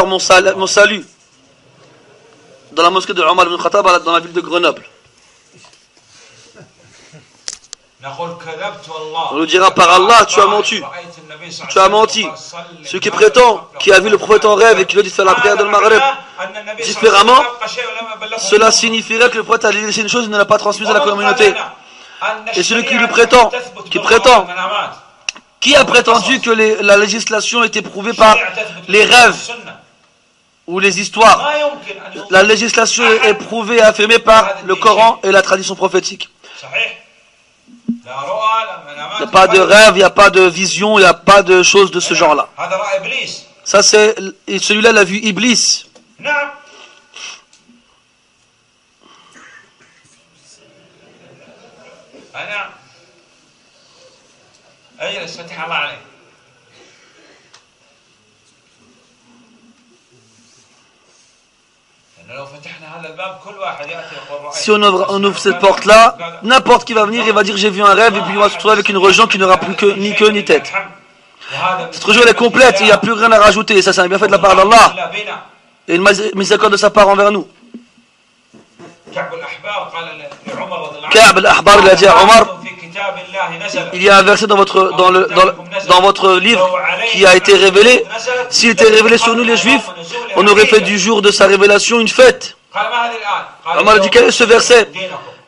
mon salut dans la mosquée de Omar ibn Khattab dans la ville de Grenoble. On nous dira par Allah, tu as menti. Tu as menti. Celui qui prétend, qui a vu le prophète en rêve et qui lui dit de faire la prière de Maghreb différemment, cela signifierait que le prophète a laissé une chose et ne l'a pas transmise à la communauté. Et celui qui prétend Qui a prétendu que la législation était prouvée par les rêves ou les histoires? La législation est prouvée et affirmée par le Coran et la tradition prophétique. Il n'y a pas de rêve, il n'y a pas de vision, il n'y a pas de choses de ce genre-là. Ça c'est, celui-là l'a vu Iblis. Si on ouvre cette porte-là, n'importe qui va venir et va dire j'ai vu un rêve et puis on va se retrouver avec une religion qui n'aura plus ni queue ni tête. Cette religion elle est complète, il n'y a plus rien à rajouter. Ça c'est un bienfait de la part d'Allah et une miséricorde de sa part envers nous. Ka'b al-Ahbar il a dit à Omar, il y a un verset dans votre livre qui a été révélé. S'il était révélé sur nous les Juifs, on aurait fait du jour de sa révélation une fête. Omar a dit quel est ce verset?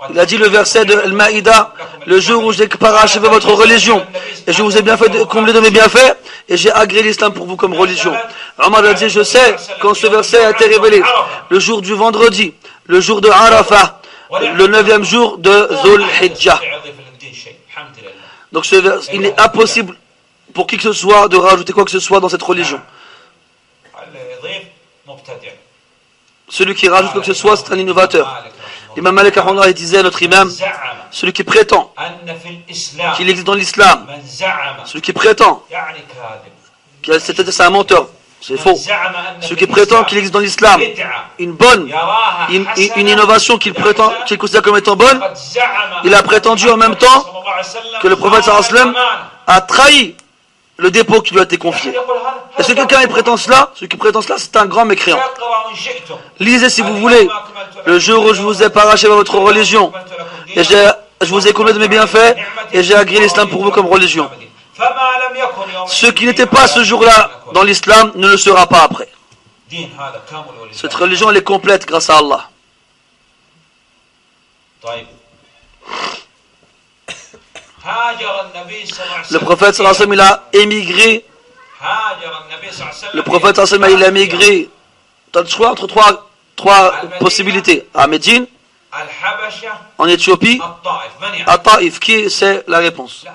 Il a dit le verset de Al-Maïda, le jour où j'ai parachevé votre religion et je vous ai bien fait combler de mes bienfaits et j'ai agréé l'islam pour vous comme religion. Omar a dit je sais quand ce verset a été révélé, le jour du vendredi, le jour de Arafah, le 9e jour de Dhul Hijjah. Donc il est impossible pour qui que ce soit de rajouter quoi que ce soit dans cette religion. Celui qui rajoute quoi que ce soit, c'est un innovateur. L'imam Malik il disait à notre imam, celui qui prétend qu'il existe dans l'islam, celui qui prétend, c'est-à-dire c'est un menteur, c'est faux. Celui qui prétend qu'il existe dans l'islam une innovation qu'il considère comme étant bonne, il a prétendu en même temps que le prophète sallallahu alayhi wa sallam a trahi le dépôt qui lui a été confié. Est-ce que quelqu'un prétend cela? Celui qui prétend cela, c'est un grand mécréant. Lisez si vous voulez. Le jour où je vous ai parachevé votre religion, et je vous ai comblé de mes bienfaits, et j'ai agréé l'islam pour vous comme religion. Ce qui n'était pas ce jour-là dans l'islam ne le sera pas après. Cette religion, elle est complète grâce à Allah. Le prophète sallallahu alayhi wa sallam, il a émigré. Le prophète sallallahu alayhi wa sallam, il a émigré. Tu as le choix entre trois possibilités. À Médine, en Éthiopie, à Taïf. Qui c'est la réponse?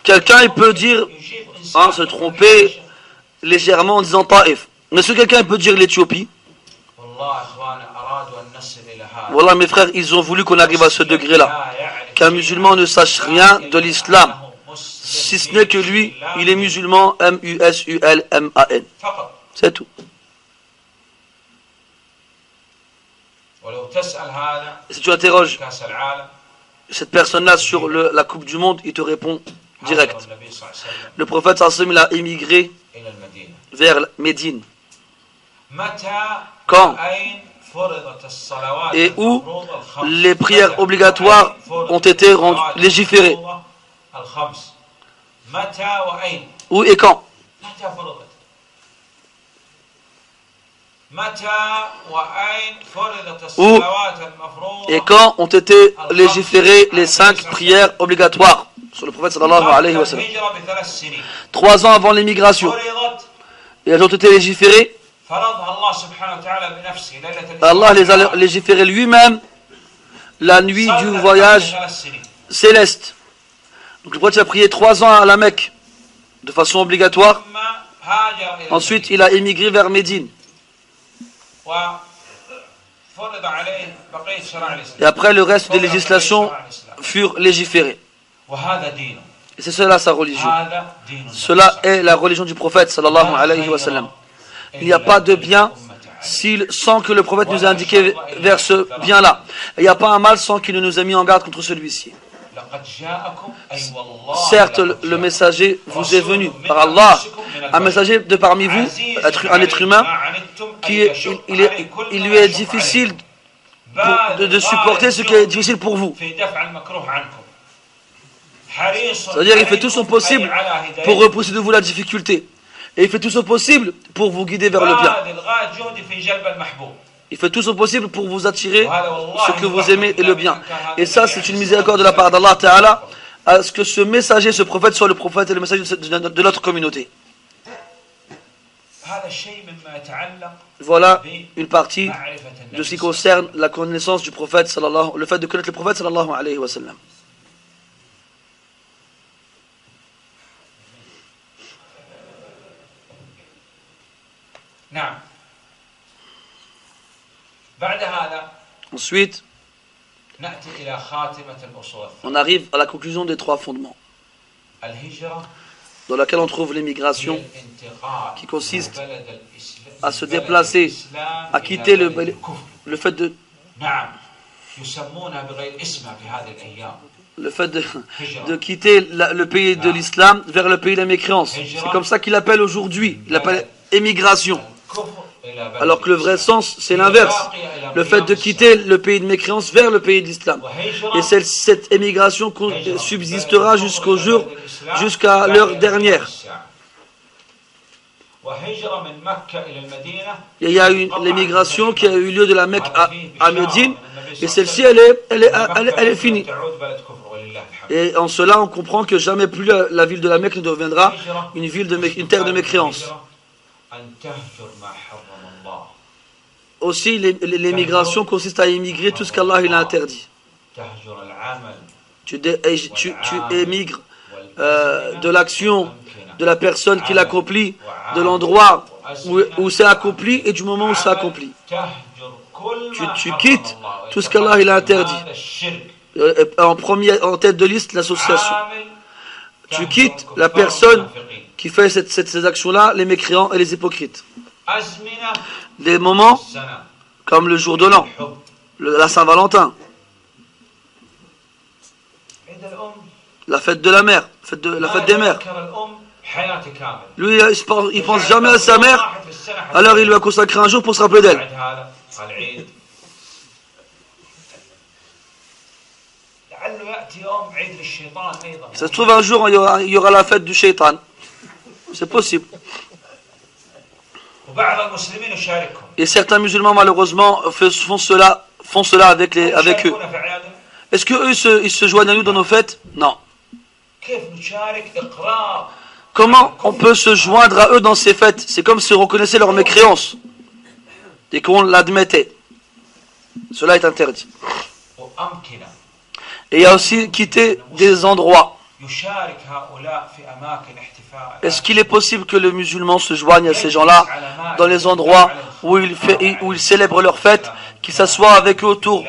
Quelqu'un il peut dire, se tromper légèrement en disant Taïf. Mais est-ce que quelqu'un peut dire l'Éthiopie? Voilà mes frères, ils ont voulu qu'on arrive à ce degré-là. Qu'un musulman ne sache rien de l'islam. Si ce n'est que lui, il est musulman, M-U-S-U-L-M-A-N. C'est tout. Et si tu interroges cette personne-là sur la Coupe du Monde, il te répond direct. Le prophète sallallahu alayhi wa sallam, il a émigré vers Médine. Quand et où les prières obligatoires ont été légiférées? Où et quand? Où et quand ont été légiférées les 5 prières obligatoires sur le prophète sallallahu alayhi wa sallam? 3 ans avant l'émigration. Et elles ont été légiférées. Allah les a légiférées lui-même la nuit du voyage céleste. Donc le prophète a prié 3 ans à la Mecque de façon obligatoire. Ensuite il a émigré vers Médine. Et après le reste des législations furent légiférées. Et c'est cela sa religion. Cela est la religion du prophète sallallahu alayhi wa sallam. Il n'y a pas de bien sans que le prophète nous ait indiqué vers ce bien-là. Il n'y a pas un mal sans qu'il ne nous ait mis en garde contre celui-ci. Certes, le messager vous est venu par Allah, un messager de parmi vous, un être humain, il lui est difficile de supporter ce qui est difficile pour vous. C'est-à-dire qu'il fait tout son possible pour repousser de vous la difficulté. Et il fait tout ce possible pour vous guider vers le bien. Il fait tout ce possible pour vous attirer ce que vous aimez et le bien. Et ça, c'est une miséricorde de la part d'Allah Ta'ala, à ce que ce messager, ce prophète, soit le prophète et le messager de notre communauté. Voilà une partie de ce qui concerne la connaissance du prophète, le fait de connaître le prophète sallallahu alayhi wa sallam. Ensuite, on arrive à la conclusion des trois fondements, dans laquelle on trouve l'émigration, qui consiste à se déplacer, à quitter le fait de quitter le pays de l'islam vers le pays de la mécréance. C'est comme ça qu'il appelle aujourd'hui, il appelle émigration. Alors que le vrai sens, c'est l'inverse. Le fait de quitter le pays de mécréance vers le pays de l'islam. Et cette émigration subsistera jusqu'à l'heure dernière. Il y a eu l'émigration qui a eu lieu de la Mecque à Médine. Et celle-ci, elle est finie. Et en cela, on comprend que jamais plus la ville de la Mecque ne deviendra une terre de mécréance. Aussi, l'émigration consiste à émigrer tout ce qu'Allah a interdit. Tu émigres de l'action, de la personne qui l'accomplit, de l'endroit où c'est accompli et du moment où c'est accompli. Tu quittes tout ce qu'Allah a interdit. En tête de liste, l'association. Tu quittes la personne qui fait ces actions-là, les mécréants et les hypocrites. Des moments comme le jour de l'an, la Saint-Valentin, la fête de la mère, la fête des mères. Lui, il pense jamais à sa mère, alors il lui a consacré un jour pour se rappeler d'elle. Ça se trouve un jour, il y aura la fête du shaitan. C'est possible. Et certains musulmans, malheureusement, font cela avec eux. Est-ce qu'eux, ils se joignent à nous dans nos fêtes? Non. Comment on peut se joindre à eux dans ces fêtes? C'est comme si on reconnaissait leur mécréance et qu'on l'admettait. Cela est interdit. Et il y a aussi quitter des endroits. Est-ce qu'il est possible que le musulman se joigne à ces gens-là dans les endroits où ils célèbrent leur fête, qu'ils s'assoient avec eux autour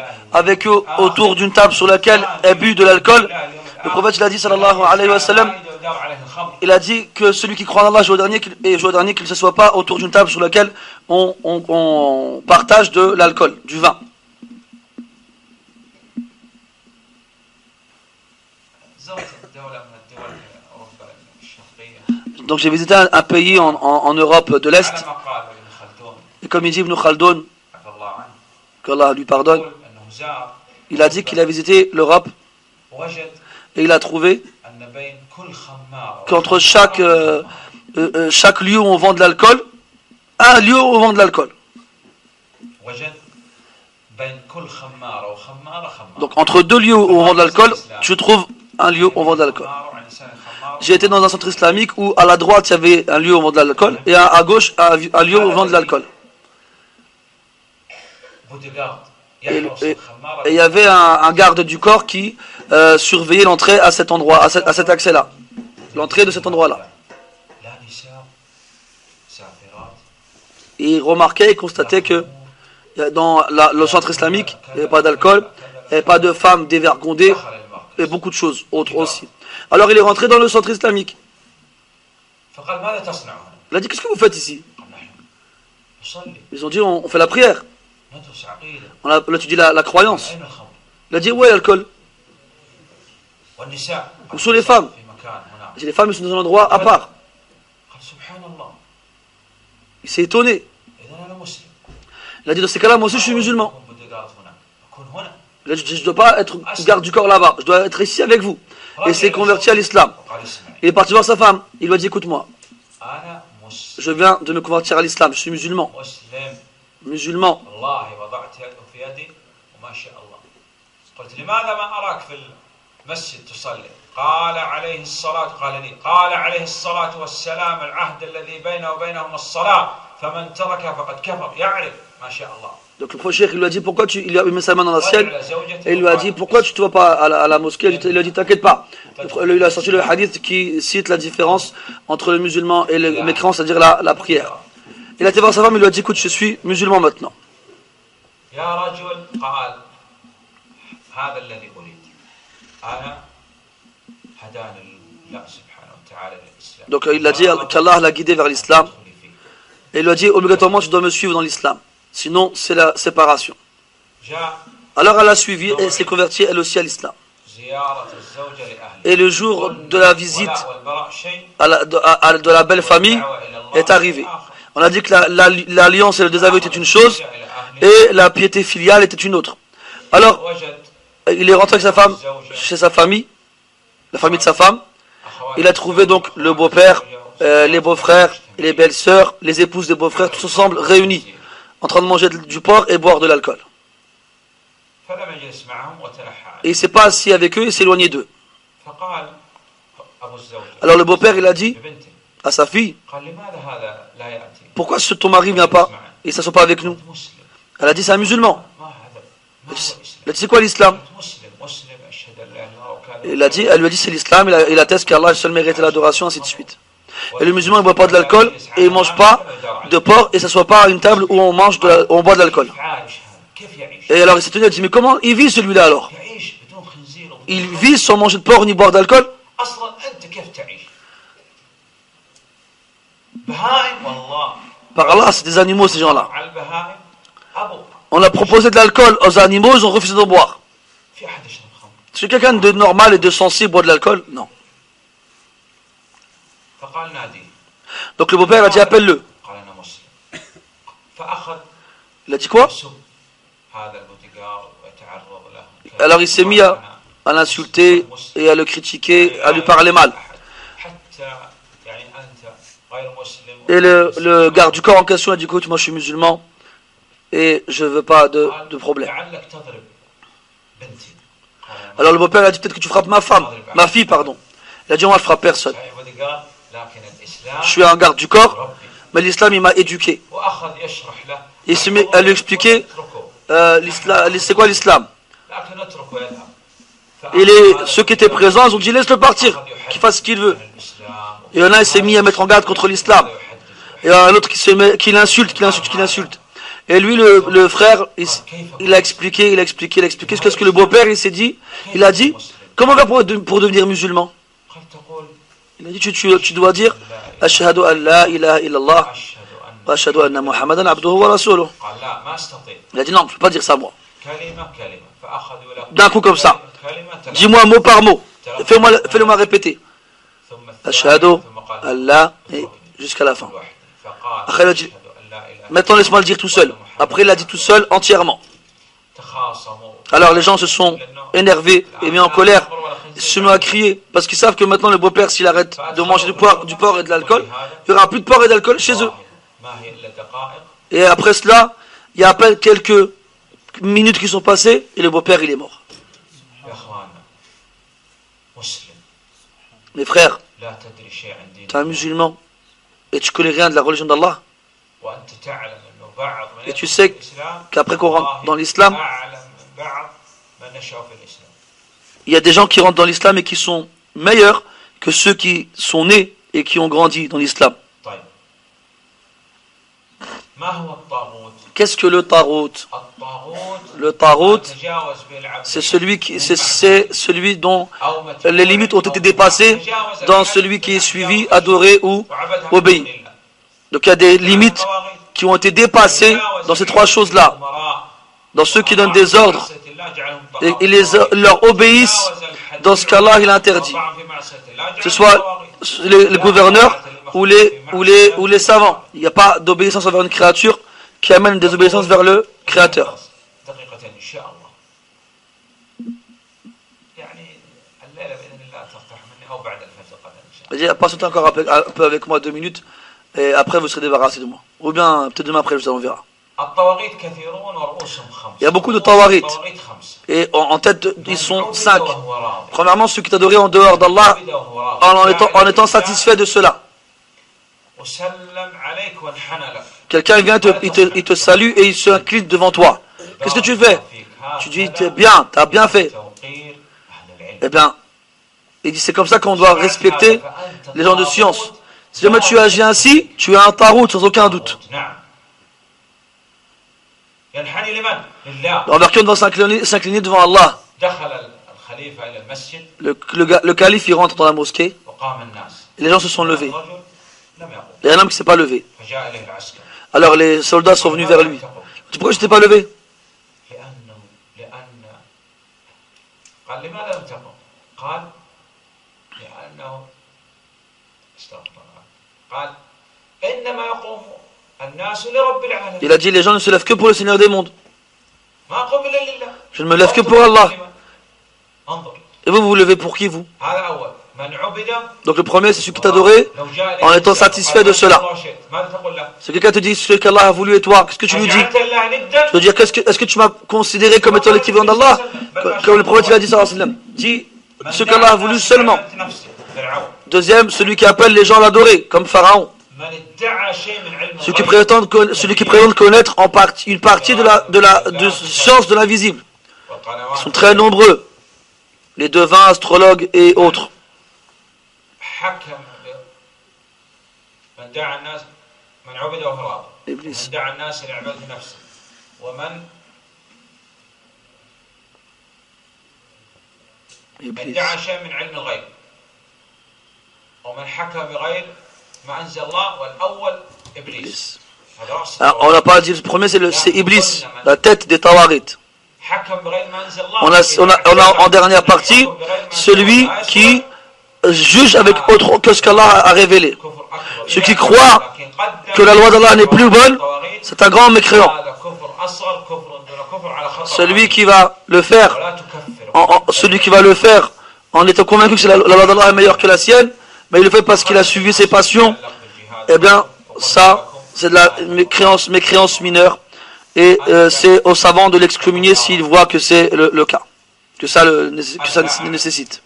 d'une table sur laquelle est bu de l'alcool? Le prophète l'a dit, sallallahu alayhi wa sallam, il a dit que celui qui croit en Allah joue au dernier, qu'il ne s'assoit pas autour d'une table sur laquelle on partage de l'alcool, du vin. Donc j'ai visité un pays en Europe de l'Est, et comme il dit Ibn Khaldun, qu'Allah lui pardonne, il a dit qu'il a visité l'Europe, et il a trouvé qu'entre chaque lieu où on vend de l'alcool, un lieu où on vend de l'alcool. Donc entre deux lieux où on vend de l'alcool, tu trouves un lieu où on vend de l'alcool. J'ai été dans un centre islamique où à la droite il y avait un lieu où on vend de l'alcool et à gauche un lieu où on vend de l'alcool. Et il y avait un garde du corps qui surveillait l'entrée à cet endroit, à cet accès-là. L'entrée de cet endroit-là. Et il remarquait et constatait que dans le centre islamique, il n'y avait pas d'alcool, il n'y avait pas de femmes dévergondées et beaucoup de choses autres aussi. Alors il est rentré dans le centre islamique. Il a dit, qu'est-ce que vous faites ici? Ils ont dit, on fait la prière. On a étudié la croyance. Il a dit, ouais, l'alcool. Où sont les femmes? Il a dit, les femmes sont dans un endroit à part. Il s'est étonné. Il a dit, dans ces cas-là, moi aussi je suis musulman. Il a dit, je ne dois pas être garde du corps là-bas, je dois être ici avec vous. Et il s'est converti à l'islam. Il est parti voir sa femme. Il lui a dit, écoute-moi, je viens de me convertir à l'islam, je suis musulman. Musulman. قال عليه الصلاة قال عليه الصلاة والسلام العهد الذي بينه وبينهم الصلاة فمن تركها فقد كفر يعرف ما شاء الله. Donc le prophète il lui a dit pourquoi il lui a mis sa main dans la sienne et il lui a dit pourquoi tu ne vas pas à la mosquée. Il lui a dit t'inquiète pas. Il a sorti le hadith qui cite la différence entre le musulman et le mécréant, c'est-à-dire la prière. Il a été voir sa femme et il lui a dit écoute je suis musulman maintenant. Donc il a dit qu'Allah l'a guidé vers l'islam et il lui a dit obligatoirement tu dois me suivre dans l'islam, sinon c'est la séparation. Alors elle a suivi et s'est convertie elle aussi à l'islam. Et le jour de la visite de la belle famille est arrivé. On a dit que l'alliance et le désaveu étaient une chose et la piété filiale était une autre. Alors il est rentré avec sa femme chez sa famille, la famille de sa femme. Il a trouvé donc le beau-père, les beaux-frères, les belles-sœurs, les épouses des beaux-frères, tous ensemble réunis, en train de manger du porc et boire de l'alcool. Et il ne s'est pas assis avec eux, il s'est éloigné d'eux. Alors le beau-père, il a dit à sa fille, pourquoi ton mari ne vient pas et ne s'assoit pas avec nous? Elle a dit, c'est un musulman. Elle a dit, c'est quoi l'islam? Elle lui a dit c'est l'islam, il atteste qu'Allah seul mérite l'adoration, ainsi de suite. Et le musulman ne boit pas de l'alcool et il ne mange pas de porc et ne s'assoit pas à une table où on boit de l'alcool. Et alors il s'est tenu, il a dit mais comment il vit celui-là alors? Il vit sans manger de porc ni boire d'alcool? Par Allah, c'est des animaux ces gens-là. On a proposé de l'alcool aux animaux, ils ont refusé de boire. Si quelqu'un de normal et de sensé boit de l'alcool, non. Donc le beau-père a dit appelle-le. Il a dit quoi? Alors il s'est mis à l'insulter et à le critiquer, à lui parler mal. Et le garde du corps en question a dit écoute, moi je suis musulman et je ne veux pas de problème. Alors le beau-père a dit peut-être que tu frappes ma fille pardon. Il a dit moi je ne frappe personne. Je suis un garde du corps, mais l'islam il m'a éduqué. Et il s'est mis à lui expliquer c'est quoi l'islam. Et ceux qui étaient présents, ils ont dit laisse-le partir, qu'il fasse ce qu'il veut. Et il y en a, il s'est mis à mettre en garde contre l'islam. Et il y en a un autre qui l'insulte. Et lui, le frère, il a expliqué. Qu'est-ce que le beau-père, il s'est dit? Il a dit, comment on va pour devenir musulman? Il a dit, tu dois dire, Ashhadu an la ilaha illallah, wa ashhadu anna Muhammadan abduhu wa rasuluh. Il a dit, non, je ne peux pas dire ça moi. D'un coup comme ça. Dis-moi mot par mot. Fais-le-moi répéter. Ashhadu an la, et jusqu'à la fin. Après, il a dit, maintenant laisse-moi le dire tout seul. Après il l'a dit tout seul entièrement. Alors les gens se sont énervés et mis en colère. Ils se sont mis à crier parce qu'ils savent que maintenant le beau-père s'il arrête de manger du porc et de l'alcool, il n'y aura plus de porc et d'alcool chez eux. Et après cela, il y a à peine quelques minutes qui sont passées et le beau-père il est mort. Mes frères, tu es un musulman et tu connais rien de la religion d'Allah. Et tu sais qu'après qu'on rentre dans l'islam, il y a des gens qui rentrent dans l'islam et qui sont meilleurs que ceux qui sont nés et qui ont grandi dans l'islam. Qu'est-ce que le tarout? Le tarout, c'est celui dont les limites ont été dépassées dans celui qui est suivi, adoré ou obéi. Donc il y a des limites qui ont été dépassés dans ces trois choses-là, dans ceux qui donnent des ordres et leur obéissent dans ce qu'Allah il interdit, que ce soit les gouverneurs ou les savants. Il n'y a pas d'obéissance envers une créature qui amène des obéissances vers le Créateur. Patientez encore un peu avec moi 2 minutes. et après vous serez débarrassé de moi. Ou bien peut-être demain après, on verra. Il y a beaucoup de tawarit. Et en tête, ils sont 5. Premièrement, ceux qui t'adoraient en dehors d'Allah, en étant satisfait de cela. Quelqu'un vient, il te salue et il s'incline devant toi. Qu'est-ce que tu fais? Tu dis, t'es bien, t'as bien fait. Eh bien, il dit, c'est comme ça qu'on doit respecter les gens de science. Si jamais tu agis ainsi, tu es un tarout sans aucun doute. Envers qui on doit s'incliner devant Allah. Le calife, il rentre dans la mosquée et les gens se sont levés. Il y a un homme qui ne s'est pas levé. Alors les soldats sont venus vers lui. Pourquoi je ne t'ai pas levé? Il a dit, les gens ne se lèvent que pour le Seigneur des mondes. Je ne me lève que pour Allah. Et vous, vous vous levez pour qui, vous? Donc le premier, c'est celui qui t'adorait en étant satisfait de cela. Si quelqu'un te dit ce qu'Allah a voulu et toi, qu'est-ce que tu lui dis? Tu veux dire, est-ce que tu m'as considéré comme étant l'équivalent d'Allah? Comme le prophète a dit, sallallahu alayhi wa sallam. Dis ce qu'Allah a voulu seulement. Deuxième, celui qui appelle les gens à l'adorer, comme Pharaon. Celui qui prétend connaître une partie de science de l'invisible. Ils sont très nombreux. Les devins, astrologues et autres. Iblis. Iblis. Iblis. Alors, on n'a pas dit, le premier c'est Iblis, la tête des Tawarit. On a en dernière partie celui qui juge avec autre que ce qu'Allah a révélé. Ceux qui croient que la loi d'Allah n'est plus bonne, c'est un grand mécréant. Celui qui va le faire, en étant convaincu que la loi d'Allah est meilleure que la sienne, mais il le fait parce qu'il a suivi ses passions, eh bien, ça, c'est de la mécréance mineure. Et c'est aux savants de l'excommunier s'ils voient que c'est le cas, que ça nécessite.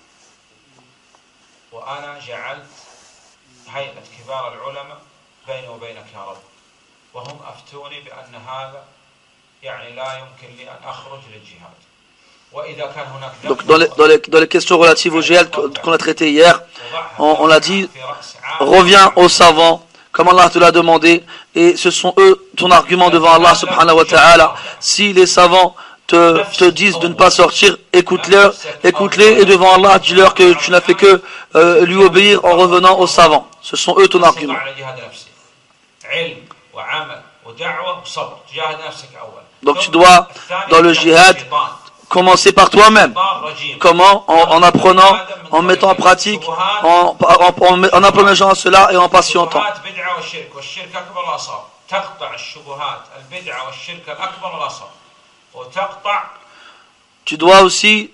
Donc dans les questions relatives au djihad qu'on a traité hier, on a dit, reviens aux savants, comme Allah te l'a demandé, et ce sont eux ton argument devant Allah subhanahu wa ta'ala. Si les savants te disent de ne pas sortir, écoute-les, et devant Allah, dis-leur que tu n'as fait que lui obéir en revenant aux savants. Ce sont eux ton argument. Donc tu dois, dans le djihad, commencer par toi-même. Comment? En apprenant, en mettant en pratique, en appelant les gens à cela et en patientant. Tu dois aussi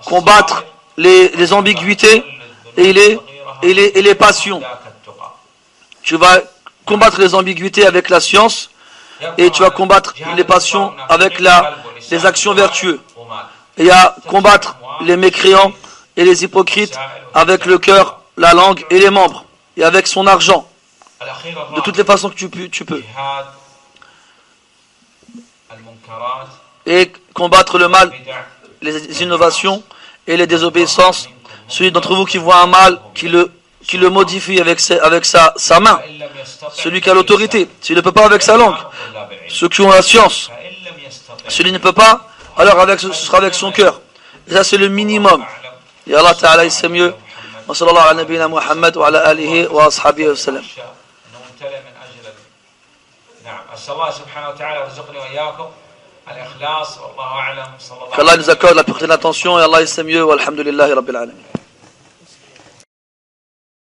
combattre les ambiguïtés et les passions. Tu vas combattre les ambiguïtés avec la science et tu vas combattre les passions avec les actions vertueuses. Et à combattre les mécréants et les hypocrites avec le cœur, la langue et les membres, et avec son argent, de toutes les façons que tu peux. Et combattre le mal, les innovations et les désobéissances. Celui d'entre vous qui voit un mal, qui le modifie avec sa main. Celui qui a l'autorité, s'il ne peut pas avec sa langue. Ceux qui ont la science. Celui qui ne peut pas, alors ce sera avec son cœur. Et ça c'est le minimum. Et Allah Ta'ala il sait mieux. Wa sallallahu ala nabina Muhammad wa ala alihi wa ashabihi wa sallam. Qu'Allah nous accorde la pureté de l'intention et Allah il sait mieux. Walhamdulillahi Rabbil Alamin.